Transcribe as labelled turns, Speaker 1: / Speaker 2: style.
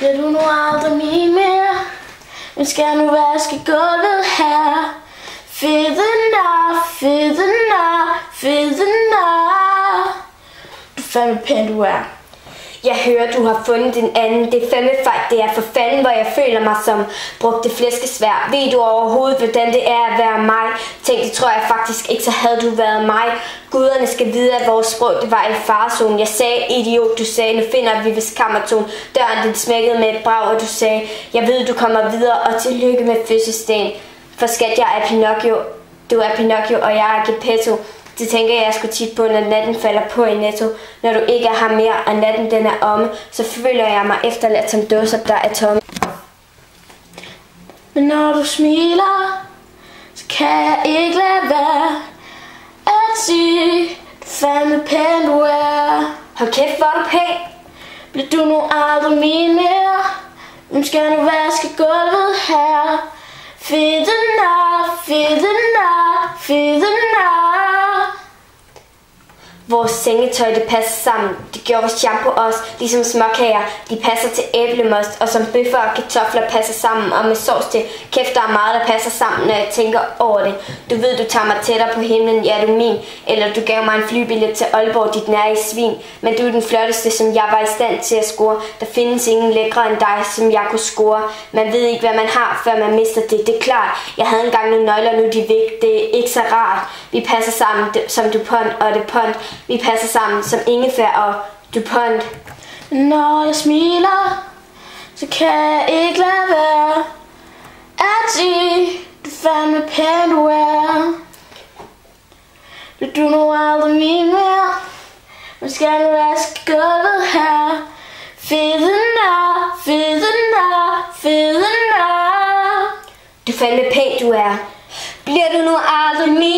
Speaker 1: Bliver du nu aldrig min mere? Men skal nu vaske gulvet her? Fede nar, fede nar, fede nar. Du er fandme pæn, du er.
Speaker 2: Jeg hører, du har fundet en anden. Det er fandme fejl, det er for fanden, hvor jeg føler mig som brugte flæskesvær. Ved du overhovedet, hvordan det er at være mig? Tænk, det tror jeg faktisk ikke, så havde du været mig. Guderne skal vide, at vores sprog, det var i farezonen. Jeg sagde, idiot, du sagde, nu finder vi ved kammerton. Døren, den smækkede med et brag, og du sagde, jeg ved, du kommer videre, og tillykke med fødselsdagen. For skat, jeg er Pinocchio. Du er Pinocchio, og jeg er Geppetto. Det tænker jeg skulle tit på, når natten falder på i Netto. Når du ikke er her mere, og natten den er omme, så føler jeg mig efterladt som dåser, der er tomme.
Speaker 1: Men når du smiler, så kan jeg ikke lade være at sige, du fandme pæn du er.
Speaker 2: Hold kæft, hvor er du pæn.
Speaker 1: Bliver du nu aldrig min mere? Hvem skal nu vaske gulvet her? Fede nar, fede nar, fede nar.
Speaker 2: Vores sengetøj, det passer sammen. Det gjorde vores shampoo også, ligesom småkager. De passer til æblemost, og som bøffer og kartofler passer sammen. Og med sovs til. Kæft, der er meget, der passer sammen, når jeg tænker over det. Du ved, du tager mig tættere på himlen, ja, du er min. Eller du gav mig en flybillet til Aalborg, dit nære svin. Men du er den flotteste, som jeg var i stand til at score. Der findes ingen lækre end dig, som jeg kunne score. Man ved ikke, hvad man har, før man mister det. Det er klart. Jeg havde engang nogle nøgler, nu de væk. Det er ikke så rart. Vi passer sammen som DuPont og DuPont. Vi passer sammen som ingefær og DuPont.
Speaker 1: Når jeg smiler, så kan jeg ikke lade være at sige, du fandme pæn du er. Bliver du nu aldrig min mere? Men skal nu vaske gulvet her? Fede nar, fede nar, fede nar.
Speaker 2: Du fandme pæn du er. Bliver du nu aldrig min?